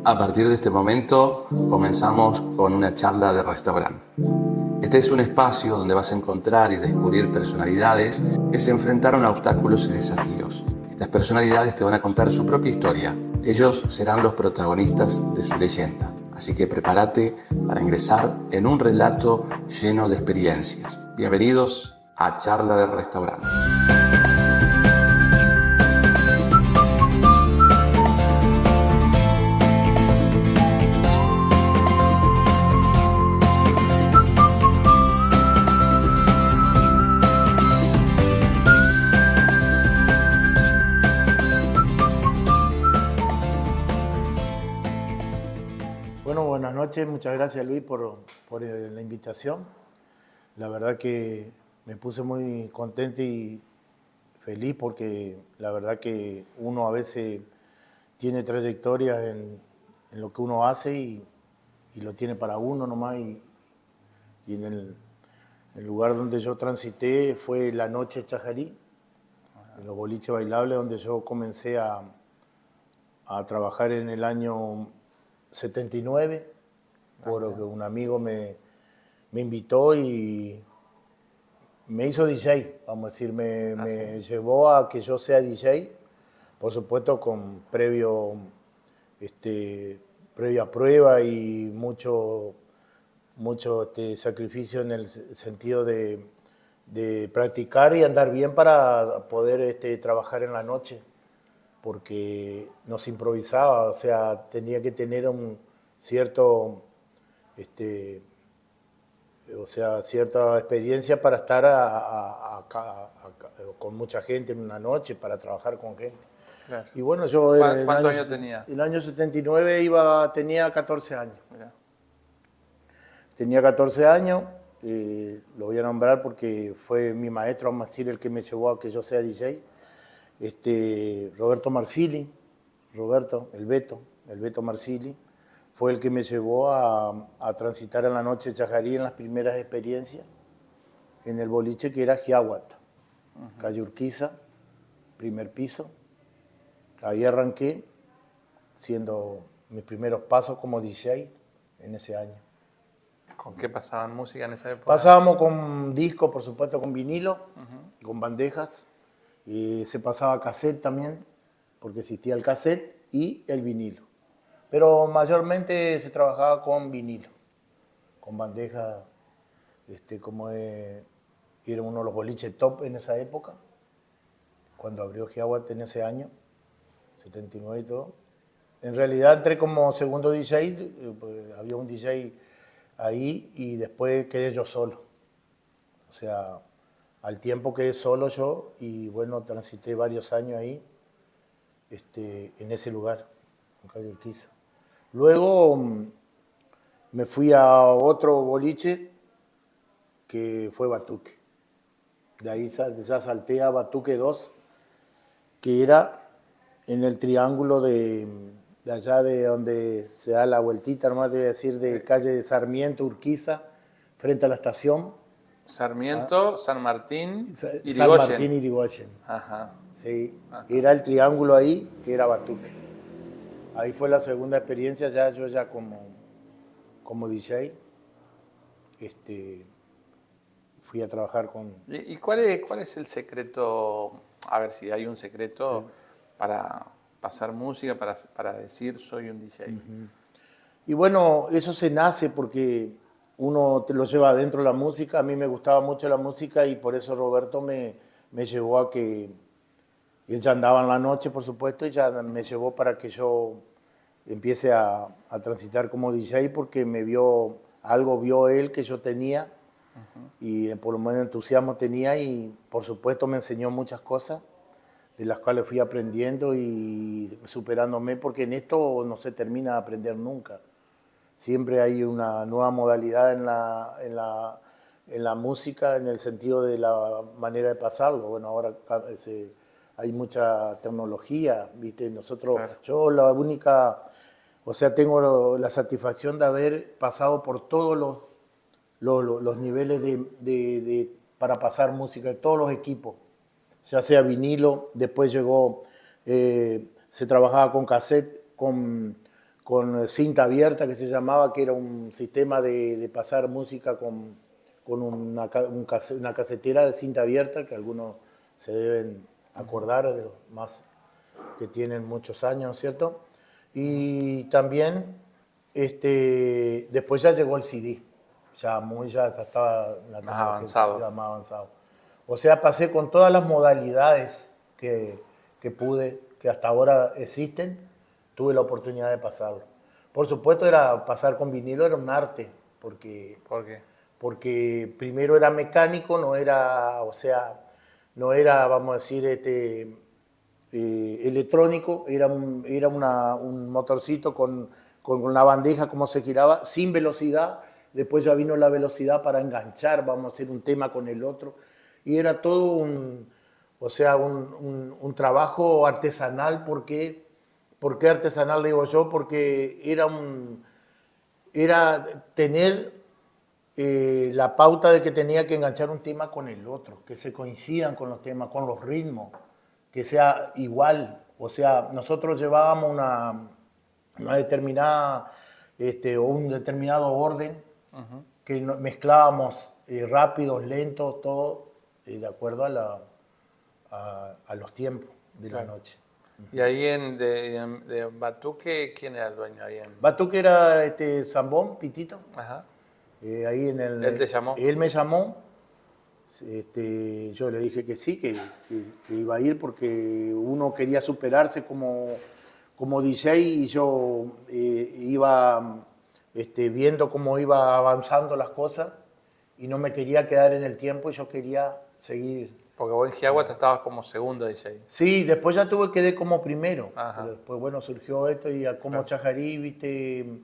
A partir de este momento comenzamos con una charla de restaurante. Este es un espacio donde vas a encontrar y descubrir personalidades que se enfrentaron a obstáculos y desafíos. Estas personalidades te van a contar su propia historia. Ellos serán los protagonistas de su leyenda. Así que prepárate para ingresar en un relato lleno de experiencias. Bienvenidos a Charla de Restaurante. Buenas noches, muchas gracias Luis por la invitación. La verdad que me puse muy contento y feliz porque la verdad que uno a veces tiene trayectorias en lo que uno hace y lo tiene para uno nomás. Y en el lugar donde yo transité fue la Noche Chajarí, en los boliches bailables donde yo comencé a trabajar en el año 79, porque un amigo me invitó y me hizo DJ, vamos a decir, me llevó a que yo sea DJ, por supuesto con previa prueba y mucho sacrificio en el sentido de practicar y andar bien para poder trabajar en la noche, porque nos improvisaba, o sea, tenía que tener un cierto, cierta experiencia para estar con mucha gente en una noche, para trabajar con gente. Claro. Y bueno, yo ¿Cuántos años tenías? El año 79 tenía 14 años. Mirá. Tenía 14 años, lo voy a nombrar porque fue mi maestro, vamos a decir, el que me llevó a que yo sea DJ. Roberto Marsili, el Beto Marsili, fue el que me llevó a transitar en la Noche Chajarí en las primeras experiencias en el boliche que era Giahuat, calle Urquiza, primer piso. Ahí arranqué siendo mis primeros pasos como DJ en ese año. ¿Con qué pasaban música en esa época? Pasábamos con discos, por supuesto, con vinilo, con bandejas. Y se pasaba cassette también, porque existía el cassette y el vinilo. Pero mayormente se trabajaba con vinilo, con bandeja, era uno de los boliches top en esa época, cuando abrió Giahuat en ese año, 79 y todo. En realidad entré como segundo DJ, pues había un DJ ahí y después quedé yo solo. O sea, al tiempo quedé solo yo y bueno, transité varios años ahí, en ese lugar, en calle Urquiza. Luego me fui a otro boliche que fue Batuque. De ahí ya salté a Batuque 2, que era en el triángulo de allá de donde se da la vueltita, nomás te voy a decir, de calle de Sarmiento, Urquiza, frente a la estación. Sarmiento, San Martín, Irigoyen. San Martín, Irigoyen. Ajá. Sí, Ajá. era el triángulo ahí, que era Batuque. Ahí fue la segunda experiencia, yo como DJ. Fui a trabajar con... ¿Y cuál es el secreto? A ver si hay un secreto para pasar música, para decir soy un DJ. Y bueno, eso se nace porque uno te lo lleva adentro la música. A mí me gustaba mucho la música y por eso Roberto me llevó a que... Él ya andaba en la noche, por supuesto, y ya me llevó para que yo empiece a transitar como DJ porque vio él que yo tenía y por lo menos entusiasmo tenía y por supuesto me enseñó muchas cosas de las cuales fui aprendiendo y superándome, porque en esto no se termina de aprender nunca. Siempre hay una nueva modalidad en la música, en el sentido de la manera de pasarlo. Bueno, ahora hay mucha tecnología, ¿viste? Nosotros, claro. Yo la única, o sea, tengo la satisfacción de haber pasado por todos los niveles para pasar música, de todos los equipos, ya sea vinilo, después llegó, se trabajaba con cassette, con con cinta abierta que se llamaba, que era un sistema de pasar música con una casetera de cinta abierta, que algunos se deben acordar de los más que tienen muchos años, ¿cierto? Y también después ya llegó el CD, ya estaba en la Más avanzado. ya más avanzado. O sea, pasé con todas las modalidades que pude, que hasta ahora existen, tuve la oportunidad de pasarlo. Por supuesto, pasar con vinilo era un arte, porque ¿Por qué? primero era mecánico, no era, vamos a decir, electrónico, era un motorcito con una bandeja, como se giraba, sin velocidad. Después ya vino la velocidad para enganchar, vamos a hacer un tema con el otro. Y era todo un trabajo artesanal. ¿Por qué artesanal, digo yo? Porque era tener la pauta de que tenía que enganchar un tema con el otro, que se coincidan con los temas, con los ritmos, que sea igual. O sea, nosotros llevábamos una determinada o un determinado orden que mezclábamos rápidos, lentos, todo de acuerdo a los tiempos de la noche. Y ahí de Batuque, ¿quién era el dueño ahí en? Batuque era Zambón, Pitito. Ajá. Ahí ¿Él te llamó? Él me llamó. Yo le dije que sí, que iba a ir porque uno quería superarse como DJ y yo iba viendo cómo iba avanzando las cosas y no me quería quedar en el tiempo y yo quería seguir. Porque vos en Giagua te estabas como segundo DJ. Sí, después ya quedé como primero. Ajá. Pero después, bueno, surgió esto y como Chajarí, viste,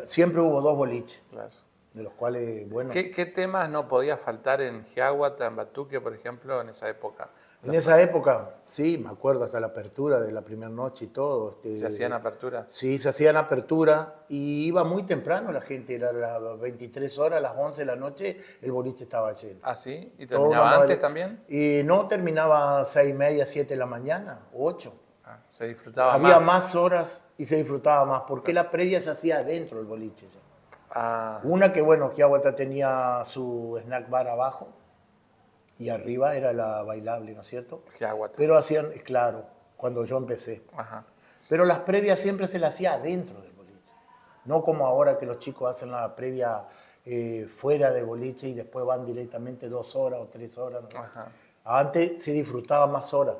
siempre hubo 2 boliches, Claro. de los cuales, bueno... ¿Qué temas no podía faltar en Giaguata, en Batuque, por ejemplo, en esa época? En esa época, sí, me acuerdo hasta la apertura de la primera noche y todo. ¿Se hacían aperturas? Sí, se hacían apertura y iba muy temprano la gente, era las 23 horas, a las 11 de la noche, el boliche estaba lleno. ¿Ah, sí? ¿Y Todo terminaba antes también? Y no, terminaba 6:30, 7 de la mañana, 8. Ah, se disfrutaba Había más. más horas y se disfrutaba más, porque la previa se hacía adentro del boliche. Ya. Ah, Una que, bueno, Giaguata tenía su snack bar abajo y arriba era la bailable, ¿no es cierto? Giaguata. Pero hacían, claro, cuando yo empecé. Ajá. Pero las previas siempre se las hacía adentro del boliche. No como ahora que los chicos hacen la previa fuera del boliche y después van directamente 2 horas o 3 horas. ¿no? Ajá. Antes se disfrutaba más horas,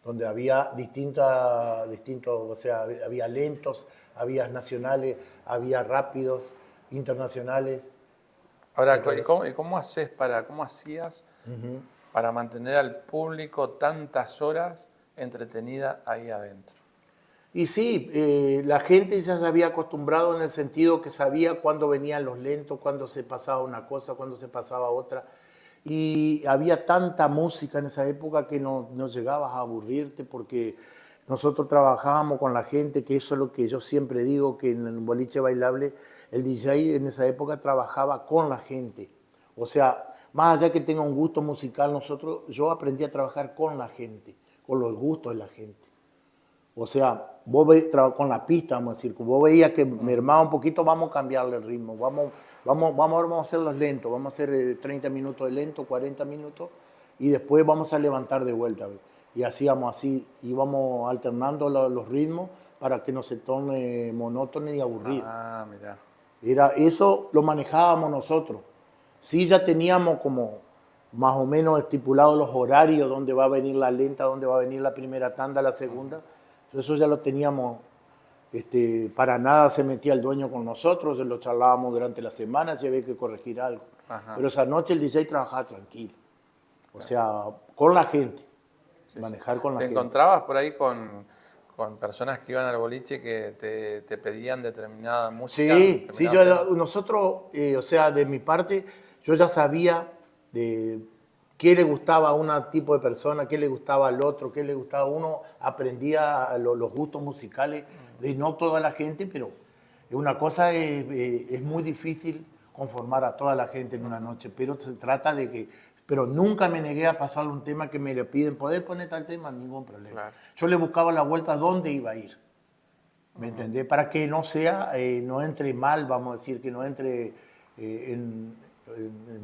donde había o sea, había lentos, había nacionales, había rápidos, internacionales. Ahora, ¿cómo hacías para mantener al público tantas horas entretenida ahí adentro? Y sí, la gente ya se había acostumbrado en el sentido que sabía cuándo venían los lentos, cuándo se pasaba una cosa, cuándo se pasaba otra. Y había tanta música en esa época que no llegabas a aburrirte porque nosotros trabajábamos con la gente, que eso es lo que yo siempre digo, que en el boliche bailable el DJ en esa época trabajaba con la gente. O sea, más allá que tenga un gusto musical, yo aprendí a trabajar con la gente, con los gustos de la gente. O sea, con la pista, vamos a decir, vos veías que mermaba un poquito, vamos a cambiarle el ritmo, vamos a hacerlos lentos, vamos a hacer 30 minutos de lento, 40 minutos, y después vamos a levantar de vuelta. Y hacíamos así, íbamos alternando los ritmos para que no se torne monótono ni aburrido. Ah, mirá. Eso lo manejábamos nosotros. Sí, ya teníamos como más o menos estipulados los horarios, dónde va a venir la lenta, dónde va a venir la primera tanda, la segunda. Eso ya lo teníamos, para nada se metía el dueño con nosotros, lo charlábamos durante la semana si había que corregir algo. Ajá. Pero esa noche el DJ trabajaba tranquilo, o sea, con la gente, manejar con la ¿Te gente. encontrabas por ahí con personas que iban al boliche que te pedían determinada música? Sí, determinado tema? nosotros, o sea, de mi parte, yo ya sabía de qué le gustaba a un tipo de persona, qué le gustaba al otro, qué le gustaba a uno, aprendía los gustos musicales de no toda la gente, pero una cosa es muy difícil conformar a toda la gente en una noche, pero se trata de que, pero nunca me negué a pasarle un tema que me le piden, ¿podés poner tal tema? Ningún problema. Claro. Yo le buscaba la vuelta a dónde iba a ir. ¿me entendés? Para que no sea, no entre mal, vamos a decir, que no entre en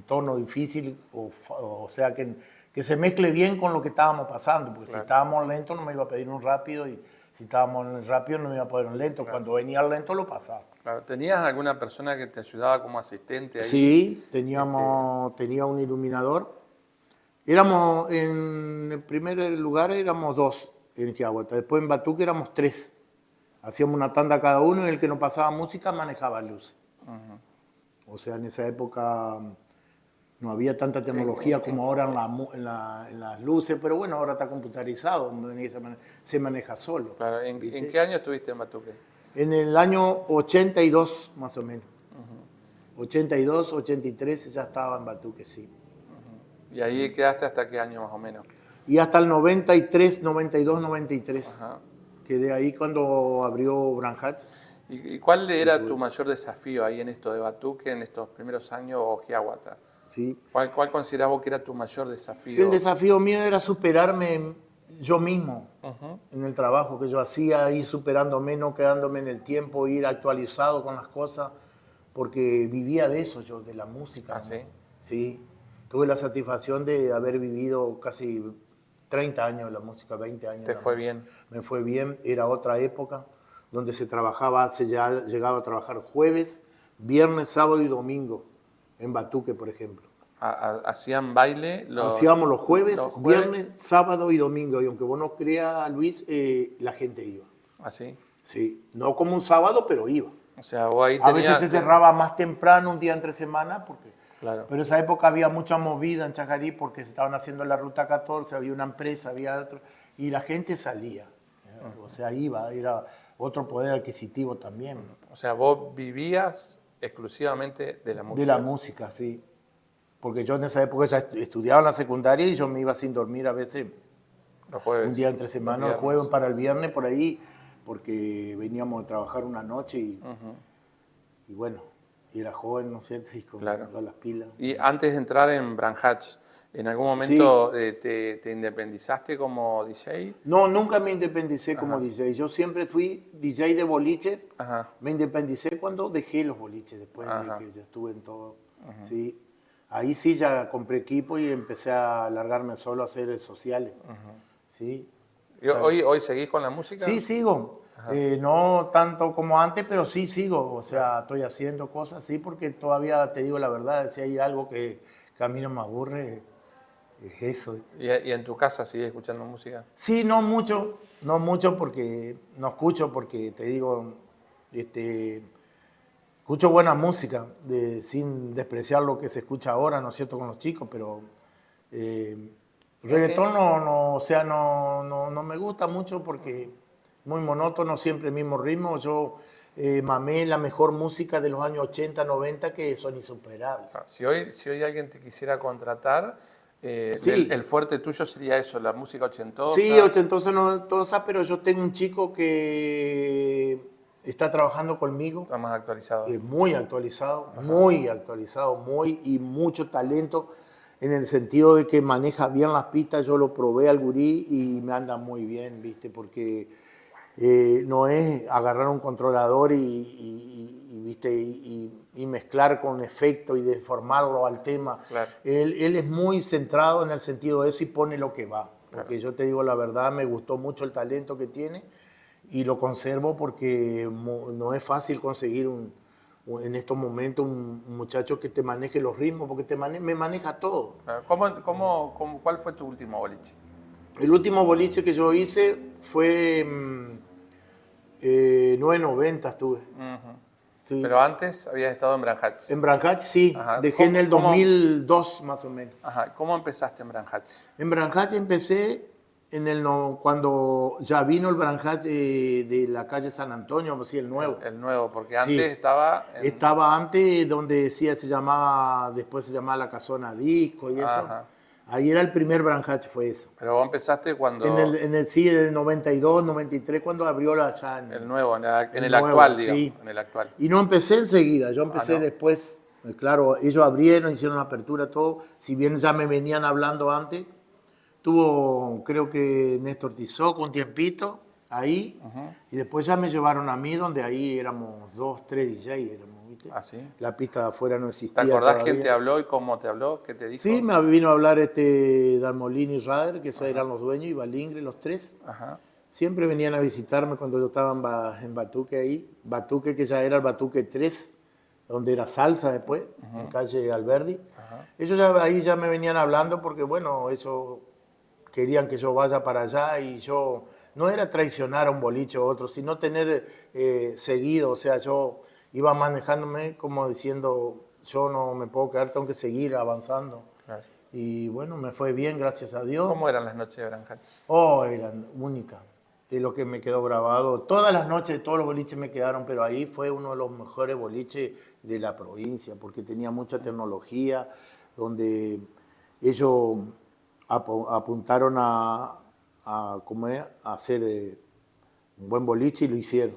tono difícil, o sea, que se mezcle bien con lo que estábamos pasando, porque si estábamos lentos no me iba a pedir un rápido, y si estábamos rápido no me iba a pedir un lento. Cuando venía el lento lo pasaba. Claro. ¿Tenías alguna persona que te ayudaba como asistente ahí? Sí, tenía un iluminador. Éramos, en el primer lugar éramos 2 en Giaguata, después en Batuque éramos 3. Hacíamos una tanda cada uno y el que no pasaba música manejaba luz. O sea, en esa época no había tanta tecnología como ahora en las luces, pero bueno, ahora está computarizado, se maneja solo. Claro. ¿En qué año estuviste en Batuque? En el año 82, más o menos. 82, 83 ya estaba en Batuque, sí. ¿Y ahí quedaste hasta qué año más o menos? Y hasta el 93, 92, 93. Ajá. Quedé ahí cuando abrió Branhach. ¿Y cuál era tu mayor desafío ahí en esto de Batuque, en estos primeros años, o Giaguata? Sí. ¿Cuál considerabas vos que era tu mayor desafío? El desafío mío era superarme yo mismo en el trabajo que yo hacía, ir superándome, no quedándome en el tiempo, ir actualizado con las cosas, porque vivía de eso yo, de la música. ¿Ah, sí? Sí. Tuve la satisfacción de haber vivido casi 30 años de la música, 20 años. ¿Te fue bien? Me fue bien, era otra época donde se trabajaba, llegaba a trabajar jueves, viernes, sábado y domingo, en Batuque, por ejemplo. ¿Hacían baile? Hacíamos los jueves, viernes, sábado y domingo, y aunque vos no creas, Luis, la gente iba. ¿Ah, sí? Sí, no como un sábado, pero iba. O sea, vos ahí A veces se cerraba más temprano, un día entre semana, Claro. pero en esa época había mucha movida en Chajarí porque se estaban haciendo la Ruta 14, había una empresa, había otro, y la gente salía. O sea, iba, era otro poder adquisitivo también. O sea, vos vivías exclusivamente de la música. De la música, sí. Porque yo en esa época ya estudiaba en la secundaria y yo me iba sin dormir a veces Los jueves. un día entre semana, el jueves para el viernes por ahí, porque veníamos a trabajar una noche y bueno, y era joven, ¿no es cierto? Y con todas las pilas. Y antes de entrar en Branhach, ¿en algún momento te independizaste como DJ? No, nunca me independicé como DJ. Yo siempre fui DJ de boliche. Me independicé cuando dejé los boliches, después de que ya estuve en todo. Sí. Ahí sí ya compré equipo y empecé a largarme solo a hacer sociales. Sí. ¿Y hoy seguís con la música? Sí, sigo. No tanto como antes, pero sí sigo. O sea, estoy haciendo cosas, sí, porque todavía te digo la verdad, si hay algo que a mí no me aburre, es eso. ¿Y en tu casa sigues escuchando música? Sí, no mucho porque no escucho, porque te digo, escucho buena música, sin despreciar lo que se escucha ahora, ¿no es cierto?, con los chicos, pero reggaetón no me gusta mucho porque muy monótono, siempre el mismo ritmo. Yo mamé la mejor música de los años 80, 90, que son insuperables. Si hoy alguien te quisiera contratar, Sí. el fuerte tuyo sería eso, la música ochentosa. Sí, ochentosa, noventosa, pero yo tengo un chico que está trabajando conmigo. Está más actualizado. Muy actualizado, y mucho talento, en el sentido de que maneja bien las pistas. Yo lo probé al gurí y me anda muy bien, ¿viste? Porque no es agarrar un controlador ¿viste? Y mezclar con efecto y deformarlo al tema. Claro. Él es muy centrado en el sentido de eso y pone lo que va. Porque yo te digo la verdad, me gustó mucho el talento que tiene y lo conservo porque no es fácil conseguir en estos momentos un muchacho que te maneje los ritmos, porque me maneja todo. ¿Cuál fue tu último boliche? El último boliche que yo hice fue 990 estuve. Sí. Pero antes habías estado en Branhach. En Branhach sí, Ajá. dejé en el 2002 más o menos. Ajá. ¿Cómo empezaste en Branhach? En Branhach empecé cuando ya vino el Branhach de la calle San Antonio, pues sí, el nuevo. El nuevo, porque antes Sí. estaba... Estaba antes donde decía, después se llamaba La Casona Disco y eso. Ajá. Ahí era el primer Branhach, fue eso. Pero vos empezaste cuando... En el 92, 93, cuando abrió allá El nuevo, en el nuevo, actual, digamos. sí. En el actual. Y no empecé enseguida, yo empecé ¿no? después. Claro, ellos abrieron, hicieron la apertura, todo. Si bien ya me venían hablando antes, creo que Néstor Tizoc un tiempito, ahí, y después ya me llevaron a mí, donde ahí éramos 2, 3 DJ, ¿viste? ¿Ah, sí? La pista de afuera no ¿Te existía acordás todavía. quién te habló y cómo te habló? ¿Qué te dijo? Sí, me vino a hablar Dalmolín y Rader, que esos eran los dueños, y Balingre, los tres. Ajá. Siempre venían a visitarme cuando yo estaba en Batuque ahí. Batuque, que ya era el Batuque 3, donde era salsa después, en calle Alberdi. Ellos ahí ya me venían hablando porque, bueno, eso querían que yo vaya para allá y yo no era traicionar a un boliche o otro, sino tener seguido, o sea, yo iba manejándome como diciendo, yo no me puedo quedar, tengo que seguir avanzando. Claro. Y bueno, me fue bien, gracias a Dios. ¿Cómo eran las noches de Branjaches? Oh, eran únicas. Es lo que me quedó grabado. Todas las noches, todos los boliches me quedaron, pero ahí fue uno de los mejores boliches de la provincia, porque tenía mucha tecnología, donde ellos apuntaron ¿cómo es? A hacer un buen boliche y lo hicieron.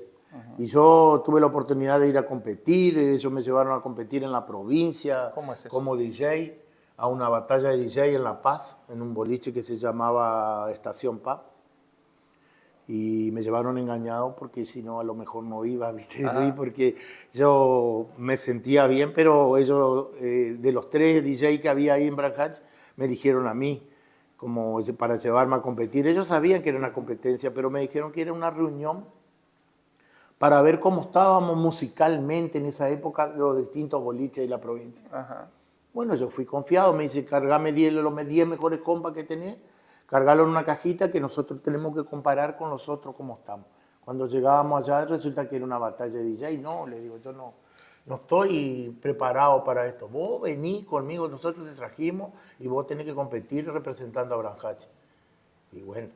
Y yo tuve la oportunidad de ir a competir, ellos me llevaron a competir en la provincia. ¿Cómo es eso? Como DJ, a una batalla de DJ en La Paz, en un boliche que se llamaba Estación Paz. Y me llevaron engañado porque si no a lo mejor no iba, ¿viste? Luis? Porque yo me sentía bien, pero ellos, de los 3 DJ que había ahí en Branjaches, me eligieron a mí como para llevarme a competir. Ellos sabían que era una competencia, pero me dijeron que era una reunión para ver cómo estábamos musicalmente en esa época los distintos boliches de la provincia. Ajá. Bueno, yo fui confiado, me dice, cargame los 10 mejores compas que tenés, cargalo en una cajita que nosotros tenemos que comparar con los otros cómo estamos. Cuando llegábamos allá resulta que era una batalla de DJ. No, le digo, yo no estoy preparado para esto. Vos venís conmigo, nosotros te trajimos y vos tenés que competir representando a Branjaches. Y bueno,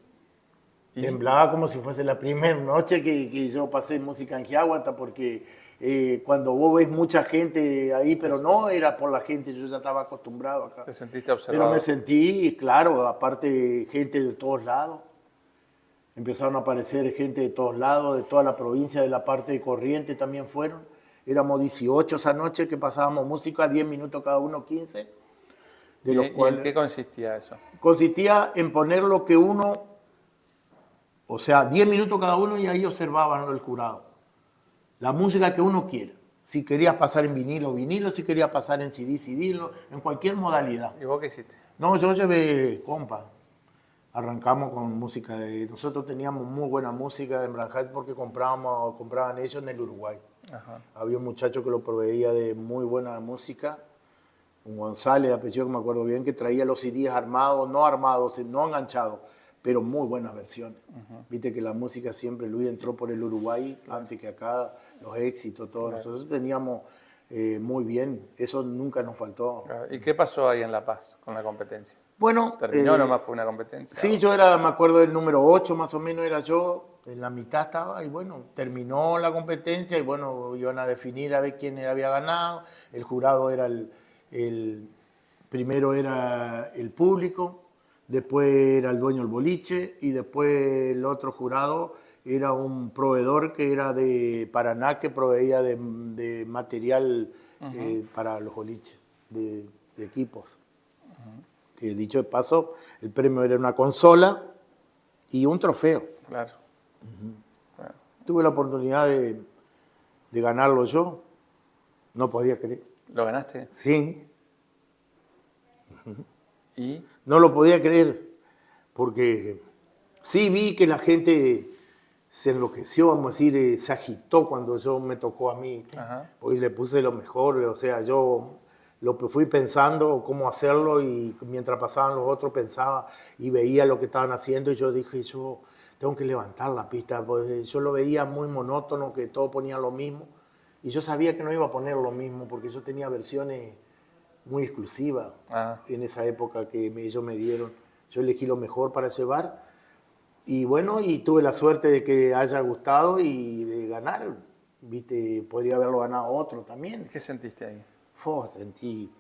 temblaba como si fuese la primera noche que yo pasé música en Giaguata, porque cuando vos ves mucha gente ahí, pero no era por la gente, yo ya estaba acostumbrado acá. ¿Te sentiste observado? Pero me sentí, claro, aparte gente de todos lados. Empezaron a aparecer gente de todos lados, de toda la provincia, de la parte de Corrientes también fueron. Éramos 18 esa noche que pasábamos música, 10 minutos cada uno, 15. De los ¿Y cuales en qué consistía eso? consistía en poner lo que uno, o sea, 10 minutos cada uno y ahí observaban el jurado. La música que uno quiera. Si querías pasar en vinilo, vinilo. Si querías pasar en CD, CD, en cualquier modalidad. ¿Y vos qué hiciste? No, yo llevé compa. Arrancamos con música. Nosotros teníamos muy buena música en Branjaches porque compraban ellos en el Uruguay. Ajá. Había un muchacho que lo proveía de muy buena música, un González de apellido que me acuerdo bien, que traía los CDs armados, no enganchados, pero muy buenas versiones. Viste que la música siempre, Luis entró por el Uruguay antes que acá, los éxitos, todos. Nosotros teníamos muy bien, eso nunca nos faltó. ¿Y qué pasó ahí en La Paz con la competencia? Bueno, ¿Terminó nomás fue una competencia? sí, yo era, me acuerdo del número 8 más o menos era yo, en la mitad estaba y bueno, terminó la competencia y bueno, iban a definir a ver quién había ganado. El jurado era primero era el público, después era el dueño del boliche y después el otro jurado era un proveedor que era de Paraná que proveía de material para los boliches, de equipos. Que dicho de paso, el premio era una consola y un trofeo. Claro. Claro. Tuve la oportunidad de ganarlo yo, no podía creer. ¿Lo ganaste? Sí, ¿Y? no lo podía creer, porque sí vi que la gente se enloqueció, vamos a decir, se agitó cuando yo me tocó a mí, porque le puse lo mejor, o sea, yo lo que fui pensando cómo hacerlo y mientras pasaban los otros pensaba y veía lo que estaban haciendo y yo dije, yo tengo que levantar la pista, porque yo lo veía muy monótono, que todos ponían lo mismo y yo sabía que no iba a poner lo mismo porque yo tenía versiones muy exclusivas en esa época que ellos me dieron. Yo elegí lo mejor para llevar y bueno, y tuve la suerte de que haya gustado y de ganar, viste, podría haberlo ganado otro también. ¿Qué sentiste ahí? Sentí...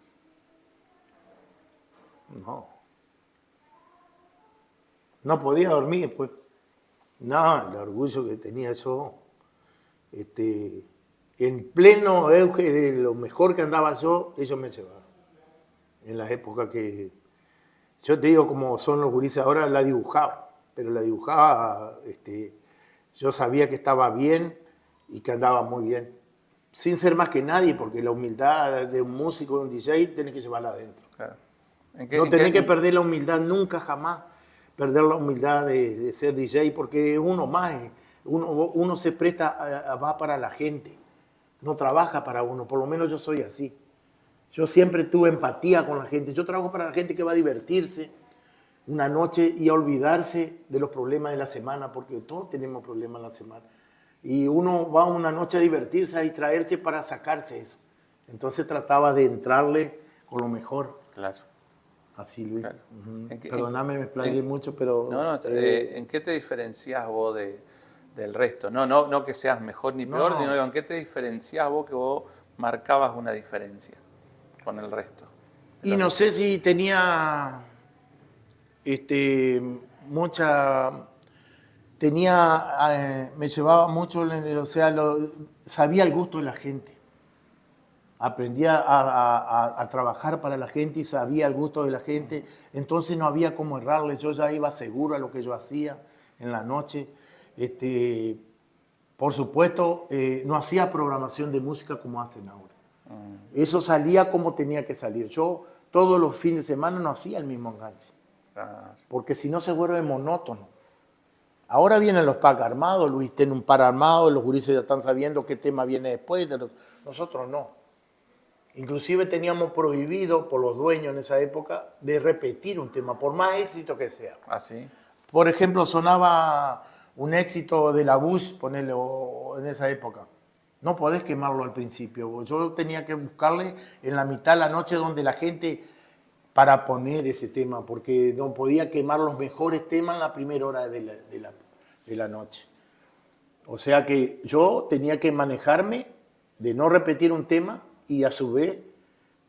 No podía dormir, pues. No, el orgullo que tenía yo. En pleno auge de lo mejor que andaba yo, ellos me llevaron. En las épocas que... Yo te digo como son los gurises ahora, la dibujaba. Pero la dibujaba yo sabía que estaba bien y que andaba muy bien. Sin ser más que nadie, porque la humildad de un músico, de un DJ, tenés que llevarla adentro. Claro. No tenés que perder la humildad nunca, jamás. Perder la humildad de ser DJ, porque uno más, uno se presta, va para la gente, no trabaja para uno, por lo menos yo soy así. Yo siempre tuve empatía con la gente, yo trabajo para la gente que va a divertirse una noche y a olvidarse de los problemas de la semana, porque todos tenemos problemas en la semana. Y uno va una noche a divertirse, a distraerse para sacarse eso. Entonces trataba de entrarle con lo mejor. Claro. Así, Luis. Claro. Perdóname, me explayé mucho, pero... No, ¿en qué te diferenciás vos del resto? No que seas mejor ni peor, No. sino ¿en qué te diferenciás vos que vos marcabas una diferencia con el resto? Y no sé si tenía mucha... me llevaba mucho, o sea, sabía el gusto de la gente. Aprendía a trabajar para la gente y sabía el gusto de la gente. Entonces no había cómo errarle. Yo ya iba seguro a lo que yo hacía en la noche. Por supuesto, no hacía programación de música como hacen ahora. Eso salía como tenía que salir. Yo todos los fines de semana no hacía el mismo enganche. Porque si no se vuelve monótono. Ahora vienen los packs armados, Luis tiene un par armado, los gurises ya están sabiendo qué tema viene después, nosotros no. Inclusive teníamos prohibido por los dueños en esa época de repetir un tema, por más éxito que sea. ¿Ah, sí? Por ejemplo, sonaba un éxito de la Bush, ponele, en esa época. No podés quemarlo al principio. Yo tenía que buscarle en la mitad de la noche donde la gente, para poner ese tema, porque no podía quemar los mejores temas en la primera hora de la noche. O sea que yo tenía que manejarme de no repetir un tema y a su vez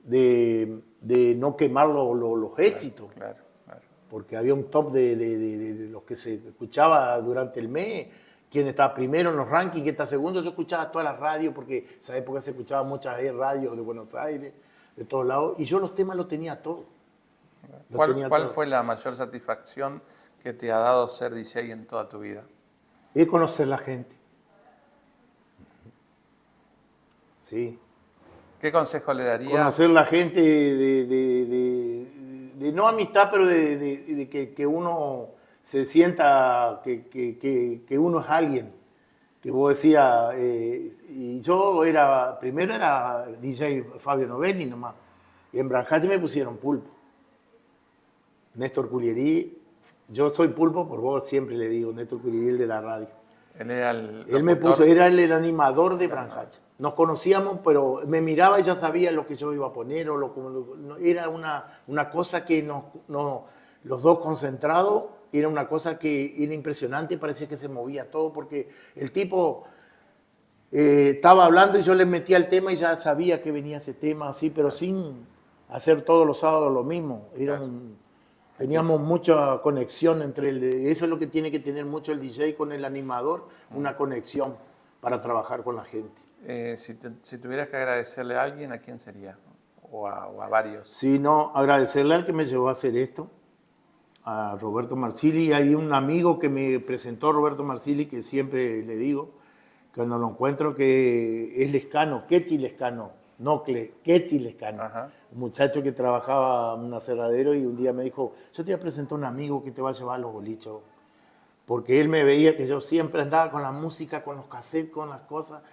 de no quemar los éxitos. Claro, claro. Porque había un top de los que se escuchaba durante el mes, quién estaba primero en los rankings, quién está segundo. Yo escuchaba todas las radios, porque en esa época se escuchaba muchas radios de Buenos Aires, de todos lados, y yo los temas los tenía todos. ¿Cuál fue la mayor satisfacción que te ha dado ser DJ en toda tu vida? Es conocer la gente. Sí. ¿Qué consejo le darías? Conocer la gente de no amistad, pero de que uno se sienta que uno es alguien. Que vos decías, y yo primero era DJ Fabio Novelli nomás, y en Branjati me pusieron Pulpo. Néstor Culieri, yo soy Pulpo por vos, siempre le digo, Néstor Culieri, el de la radio. Él me puso, era el animador de Branjati. Nos conocíamos, pero me miraba y ya sabía lo que yo iba a poner, era una cosa que los dos concentrados, era una cosa que era impresionante, parecía que se movía todo, porque el tipo estaba hablando y yo le metía el tema y ya sabía que venía ese tema, así, pero sin hacer todos los sábados lo mismo. Teníamos mucha conexión entre eso es lo que tiene que tener mucho el DJ con el animador, una conexión para trabajar con la gente. Si tuvieras que agradecerle a alguien, ¿a quién sería? O a varios. Sí, no, agradecerle al que me llevó a hacer esto, a Roberto Marsili. Hay un amigo que me presentó, Roberto Marsili, que siempre le digo, cuando lo encuentro, que es Lescano, Ketty Lescano, no Ketty Lescano. Ajá. Un muchacho que trabajaba en un aserradero y un día me dijo, yo te voy a presentar a un amigo que te va a llevar a los bolichos. Porque él me veía que yo siempre andaba con la música, con los cassettes, con las cosas,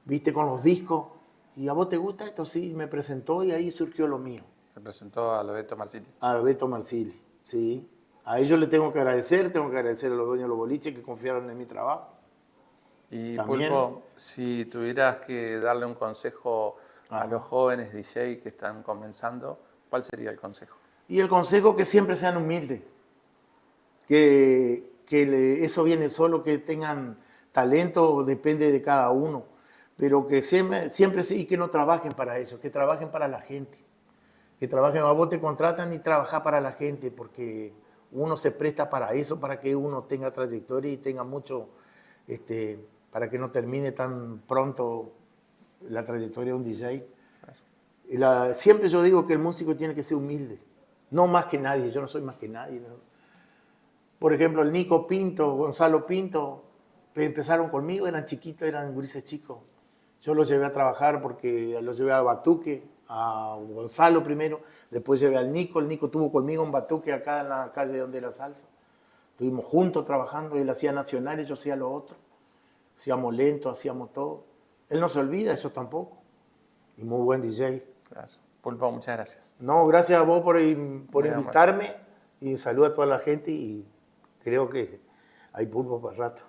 viste, con los discos. ¿Y a vos te gusta esto? Sí, me presentó y ahí surgió lo mío. Se presentó a Beto Marsili. A Beto Marsili, sí. A ellos le tengo que agradecer a los dueños de los boliches que confiaron en mi trabajo. Y También, Pulpo, si tuvieras que darle un consejo a los jóvenes DJ que están comenzando, ¿cuál sería el consejo? Y el consejo que siempre sean humildes, eso viene solo, que tengan talento, depende de cada uno, pero que siempre sí, que no trabajen para eso, que trabajen para la gente, que trabajen, a vos te contratan y trabajar para la gente, porque uno se presta para eso, para que uno tenga trayectoria y tenga mucho, para que no termine tan pronto la trayectoria de un DJ. Siempre yo digo que el músico tiene que ser humilde, no más que nadie, yo no soy más que nadie, ¿no? Por ejemplo, el Nico Pinto, Gonzalo Pinto, empezaron conmigo, eran chiquitos, eran gurises chicos. Yo los llevé a trabajar porque los llevé a Batuque, a Gonzalo primero, después llevé al Nico. El Nico estuvo conmigo en Batuque, acá en la calle donde era salsa. Estuvimos juntos trabajando, él hacía nacionales, yo hacía lo otro. Hacíamos lento, hacíamos todo. Él no se olvida, eso tampoco. Y muy buen DJ. Gracias. Pulpo, muchas gracias. No, gracias a vos por Muy invitarme y saludo a toda la gente y creo que hay pulpo para rato.